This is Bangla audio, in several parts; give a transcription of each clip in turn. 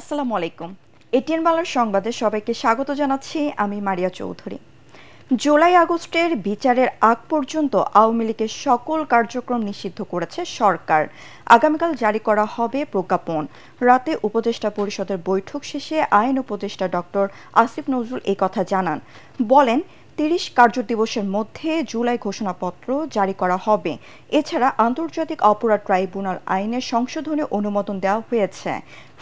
আসসালামু আলাইকুম। এটিএন বাংলার সংবাদে সবাইকে স্বাগত জানাচ্ছি আমি মারিয়া চৌধুরী। জুলাই আগস্টের বিচারের আগ পর্যন্ত আওয়ামী লীগের সকল কার্যক্রম নিষিদ্ধ করেছে সরকার। আগামীকাল জারি করা হবে প্রজ্ঞাপন। রাতে উপদেষ্টা পরিষদের বৈঠক শেষে আইন উপদেষ্টা ডক্টর আসিফ নজরুল এই কথা জানান। বলেন ৩০ কার্যদিবসের মধ্যে জুলাই ঘোষণাপত্র জারি করা হবে। এছাড়া আন্তর্জাতিক অপরাধ ট্রাইব্যুনাল আইনের সংশোধনে অনুমোদন দেওয়া হয়েছে।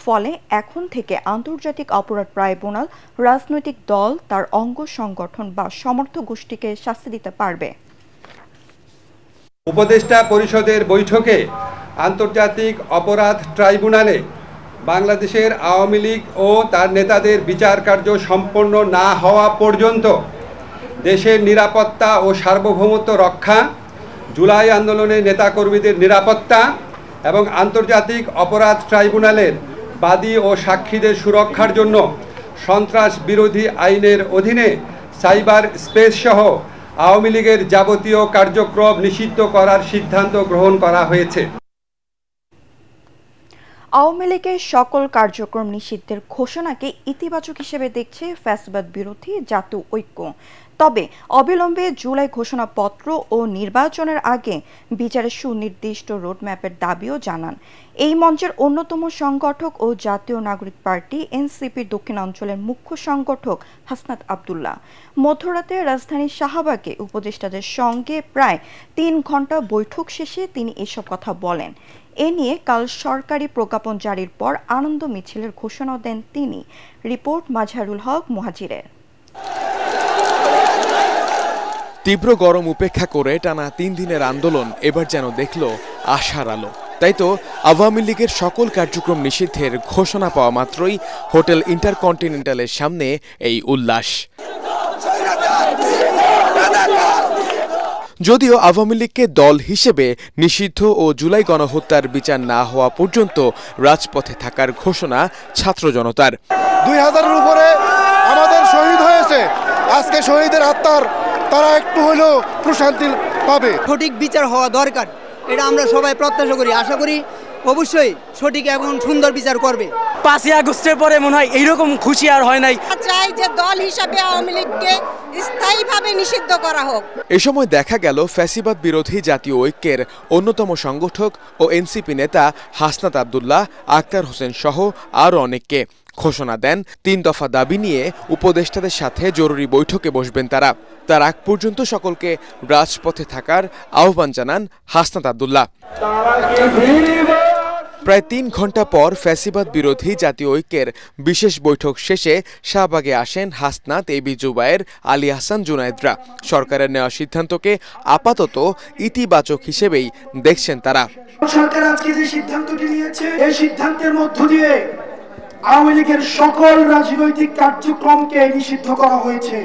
ফলে এখন থেকে আন্তর্জাতিক অপরাধ ট্রাইব্যুনাল রাজনৈতিক দল তার অঙ্গ সংগঠন বা সমর্থক গোষ্ঠীকে শাস্তি দিতে পারবে। উপদেষ্টা পরিষদের বৈঠকে আন্তর্জাতিক অপরাধ ট্রাইব্যুনালে বাংলাদেশের আওয়ামী লীগ ও তার নেতাদের বিচার কার্য সম্পন্ন না হওয়া পর্যন্ত দেশের নিরাপত্তা ও সার্বভৌমত্ব রক্ষা, জুলাই আন্দোলনের নেতাকর্মীদের নিরাপত্তা এবং আন্তর্জাতিক অপরাধ ট্রাইব্যুনালের বাদী ও সাক্ষীদের সুরক্ষার জন্য সন্ত্রাস বিরোধী আইনের অধীনে সাইবার স্পেস সহ আওয়ামী লীগের যাবতীয় কার্যক্রম নিষিদ্ধ করার সিদ্ধান্ত গ্রহণ করা হয়েছে। আওয়ামী লীগের সকল কার্যক্রম নিষিদ্ধের ঘোষণাকে ইতিবাচক হিসেবে দেখছে ফ্যাসিবাদ বিরোধী জাতীয় ঐক্য। তবে অবিলম্বে জুলাই ঘোষণাপত্র ও নির্বাচনের আগে বিচারের সুনির্দিষ্ট রোডম্যাপের দাবিও জানান। এই মঞ্চের অন্যতম সংগঠক ও জাতীয় নাগরিক পার্টি এনসিপির দক্ষিণাঞ্চলের মুখ্য সংগঠক হাসনাত আবদুল্লাহ মধ্যরাতে রাজধানীর শাহবাগে উপদেষ্টাদের সঙ্গে প্রায় ৩ ঘণ্টা বৈঠক শেষে তিনি এসব কথা বলেন। এ নিয়ে কাল সরকারি প্রজ্ঞাপন জারির পর আনন্দ মিছিলের ঘোষণা দেন তিনি। রিপোর্ট মাজহারুল হক মুহাজিরের। তীব্র গরম উপেক্ষা করে টানা ৩ দিনের আন্দোলন এবার যেন দেখল আশার আলো। তাই তো আওয়ামী লীগের সকল কার্যক্রম নিষিদ্ধের ঘোষণা পাওয়া মাত্রই হোটেল ইন্টারকন্টিনেন্টালের সামনে এই উল্লাস। যদিও আওয়ামী লীগকে দল হিসেবে নিষিদ্ধ ও জুলাই গণহত্যার বিচার না হওয়া পর্যন্ত রাজপথে থাকার ঘোষণা ছাত্র জনতার। ২০০০-এর উপরে আমাদের শহীদ হয়েছে। আজকে শহীদের আত্মার তারা একটু হলেও প্রশান্তি পাবে। সঠিক বিচার হওয়া দরকার, এটা আমরা সবাই প্রত্যাশা করি। আশা করি অবশ্যই সঠিক এবং সুন্দর বিচার করবে। ৫ই আগস্টের পরে মনে হয় এইরকম খুশি আর হয় নাই। চাই যে দল হিসাবে আওয়ামী লীগকে স্থায়ীভাবে নিষিদ্ধ করা হোক। এ সময় দেখা গেল ফ্যাসিবাদ বিরোধী জাতীয় ঐক্যের অন্যতম সংগঠক ও এনসিপি নেতা হাসনাত আবদুল্লাহ, আক্তার হোসেন সহ আরও অনেককে ঘোষণা দেন ৩ দফা দাবি নিয়ে উপদেষ্টাদের সাথে জরুরি বৈঠকে বসবেন তারা। তার আগ পর্যন্ত সকলকে রাজপথে থাকার আহ্বান জানান হাসনাত আবদুল্লাহ। প্রায় ৩ ঘণ্টা পর ফ্যাসিবাদ বিরোধী জাতীয় ঐক্যের বিশেষ বৈঠক শেষে শাহবাগে আসেন হাসনাত, এবি জুবায়ের, আলী আহসান জুনায়েদরা। সরকারের নেওয়া সিদ্ধান্তকে আপাতত ইতিবাচক হিসেবেই দেখছেন তারা। সরকার আজকে যে সিদ্ধান্তটি নিয়েছে, এই সিদ্ধান্তের মধ্য দিয়ে আওয়ামী লীগের সকল রাজনৈতিক কার্যক্রমকে নিষিদ্ধ করা হয়েছে।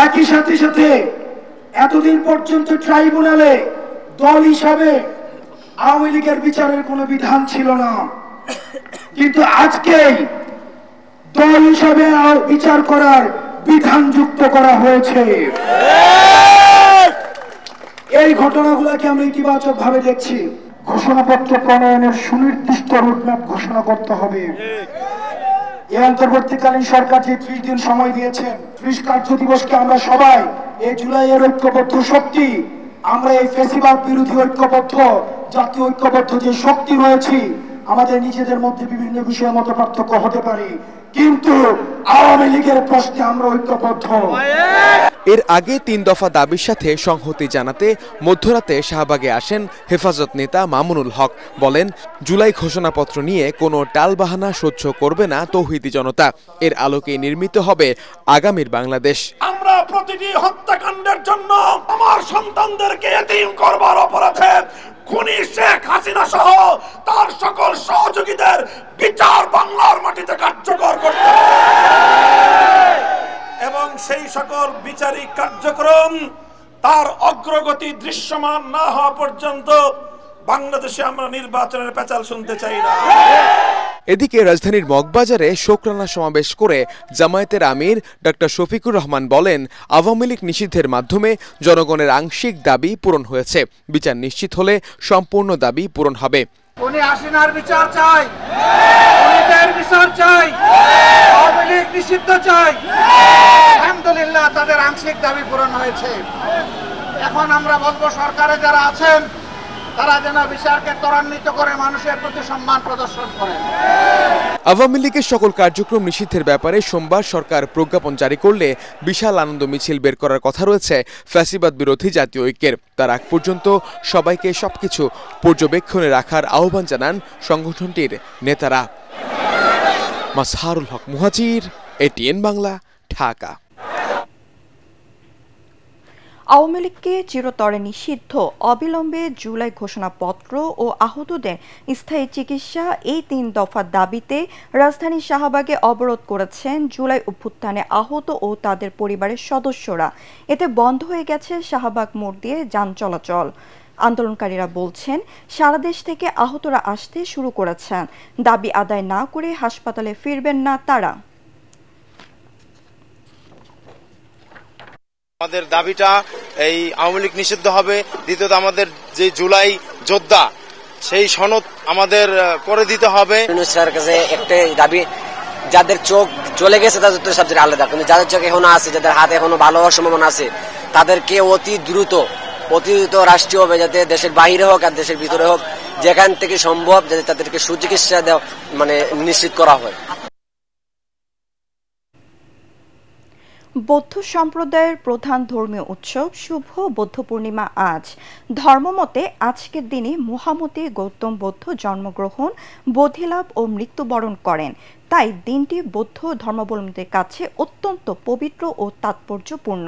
একই সাথে সাথে এতদিন পর্যন্ত ট্রাইব্যুনালে দল হিসাবে আওয়ামী লীগের বিচারের কোনো বিধান ছিল না, কিন্তু আজকেই দল হিসাবে বিচার করার বিধান যুক্ত করা হয়েছে। এই ঘটনাগুলোকে আমরা ইতিবাচক ভাবে দেখছি। ঘোষণাপত্র প্রণয়নের সুনির্দিষ্ট রোডম্যাপ ঘোষণা করতে হবে। এই অন্তর্বর্তীকালীন সরকার যে ৩০ দিন সময় দিয়েছেন, ৩০ কার্য দিবসকে আমরা সবাই এই জুলাইয়ের ঐক্যবদ্ধ শক্তি, আমরা এই ফ্যাসিবাদ বিরোধী ঐক্যবদ্ধ জাতীয় ঐক্যবদ্ধ যে শক্তি রয়েছি, আমাদের নিজেদের মধ্যে বিভিন্ন বিষয়ে মত পার্থক্য হতে পারে, কিন্তু আওয়ামী লীগের প্রশ্নে আমরা ঐক্যবদ্ধ। এর আগে ৩ দফা দাবির সাথে সংহতি জানাতে মধ্যরাতে শাহবাগে আসেন হেফাজত নেতা মামুনুল হক। বলেন, জুলাই ঘোষণাপত্র নিয়ে কোনো টালবাহানা সহ্য করবে না তৌহিদি জনতা। এর আলোকে নির্মিত হবে আগামীর বাংলাদেশ। আমরা প্রতিটি হত্যাকাণ্ডের জন্য আমার সন্তানদেরকে এতিম করবার অপরাধে খুনি শেখ হাসিনা সহ তার সকল সহযোগীদের বিচার বাংলার মাটিতে কার্যকর করতে হবে এবং সেই সকল বিচারিক কার্যক্রম তার অগ্রগতি দৃশ্যমান না হওয়া পর্যন্ত বাংলাদেশে আমরা নির্বাচনের পেঁচাল শুনতে চাই না। এদিকে রাজধানীর মগবাজারে শোকরানা সমাবেশ করে জামায়াতের আমির ডক্টর শফিকুর রহমান বলেন, আওয়ামী লীগ নিষিদ্ধের মাধ্যমে জনগণের আংশিক দাবি পূরণ হয়েছে। বিচার নিশ্চিত হলে সম্পূর্ণ দাবি পূরণ হবে। উনি হাসিনার বিচার চাই, উনিদের বিচার চাই, আওয়ামী লীগ নিষিদ্ধ চাই। আলহামদুলিল্লাহ তাদের আংশিক দাবি পূরণ হয়েছে। এখন আমরা বলবো সরকারে যারা আছেন তারা যেন বিচারকে ত্বরান্বিত করে মানুষের প্রতি সম্মান প্রদর্শন করেন। আওয়ামী লীগের সকল কার্যক্রম নিষিদ্ধের ব্যাপারে সোমবার সরকার প্রজ্ঞাপন জারি করলে বিশাল আনন্দ মিছিল বের করার কথা রয়েছে ফ্যাসিবাদ বিরোধী জাতীয় ঐক্যের। তার আগ পর্যন্ত সবাইকে সবকিছু পর্যবেক্ষণে রাখার আহ্বান জানান সংগঠনটির নেতারা। মাসহারুল হক মুহাজির, এটিএন বাংলা, ঢাকা। আওয়ামী লীগকে চিরতরে নিষিদ্ধ, অবিলম্বে জুলাই ঘোষণাপত্র ও আহতদের স্থায়ী চিকিৎসা, এই 3 দফা দাবিতে রাজধানীর শাহবাগে অবরোধ করেছেন জুলাই অভ্যুত্থানে আহত ও তাদের পরিবারের সদস্যরা। এতে বন্ধ হয়ে গেছে শাহবাগ মোড় দিয়ে যান চলাচল। আন্দোলনকারীরা বলছেন সারা দেশ থেকে আহতরা আসতে শুরু করেছেন। দাবি আদায় না করে হাসপাতালে ফিরবেন না তারা। আমাদের দাবিটা এই আওয়ামী লীগ নিষিদ্ধ হবে। দ্বিতীয়ত আমাদের যে জুলাই যোদ্ধা সেই সনদ আমাদের করে দিতে হবে। স্যারের কাছে একটাই দাবি, যাদের চোখ চলে গেছে তাদের সাবজেক্ট আলাদা, কিন্তু যাদের চোখ এখনো আছে, যাদের হাত এখনো ভালো হওয়ার সম্ভাবনা আছে, তাদেরকে অতি দ্রুত রাষ্ট্রীয়ভাবে, যাতে দেশের বাহিরে হোক আর দেশের ভিতরে হোক, যেখান থেকে সম্ভব যাতে তাদেরকে সুচিকিৎসা দেওয়া নিশ্চিত করা হয়। বৌদ্ধ সম্প্রদায়ের প্রধান ধর্মীয় উৎসব শুভ বৌদ্ধ পূর্ণিমা আজ। ধর্মমতে আজকের দিনে মহামতি গৌতম বুদ্ধ জন্মগ্রহণ, বোধিলাভ ও মৃত্যুবরণ করেন। তাই দিনটি বৌদ্ধ ধর্মাবলম্বীদের কাছে অত্যন্ত পবিত্র ও তাৎপর্যপূর্ণ।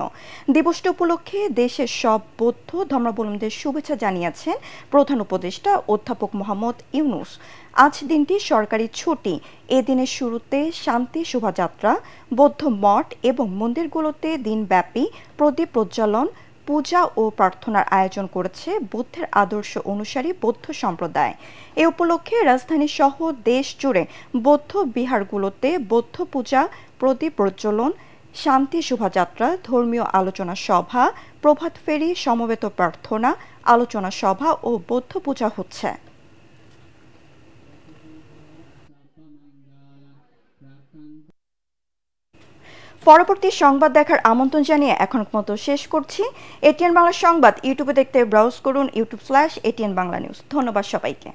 দিবসটি উপলক্ষে দেশের সব বৌদ্ধ ধর্মাবলম্বীদের শুভেচ্ছা জানিয়েছেন প্রধান উপদেষ্টা অধ্যাপক মোহাম্মদ ইউনুস। আজ দিনটি সরকারি ছুটি। এদিনের শুরুতে শান্তি শোভাযাত্রা, বৌদ্ধ মঠ এবং মন্দিরগুলোতে দিনব্যাপী প্রদীপ প্রজ্বলন, পূজা ও প্রার্থনার আয়োজন করেছে বুদ্ধের আদর্শ অনুসারী বৌদ্ধ সম্প্রদায়। এ উপলক্ষে রাজধানী সহ দেশ জুড়ে বৌদ্ধ বিহারগুলোতে বৌদ্ধ পূজা, প্রদীপ প্রজ্বলন, শান্তি শোভাযাত্রা, ধর্মীয় আলোচনা সভা, প্রভাত ফেরি, সমবেত প্রার্থনা, আলোচনা সভা ও বৌদ্ধ পূজা হচ্ছে। পরবর্তী সংবাদ দেখার আমন্ত্রণ জানিয়ে এখন মতো শেষ করছি। এটিএন বাংলা সংবাদ ইউটিউবে দেখতে ব্রাউজ করুন youtube/ATN বাংলা নিউজ। ধন্যবাদ সবাইকে।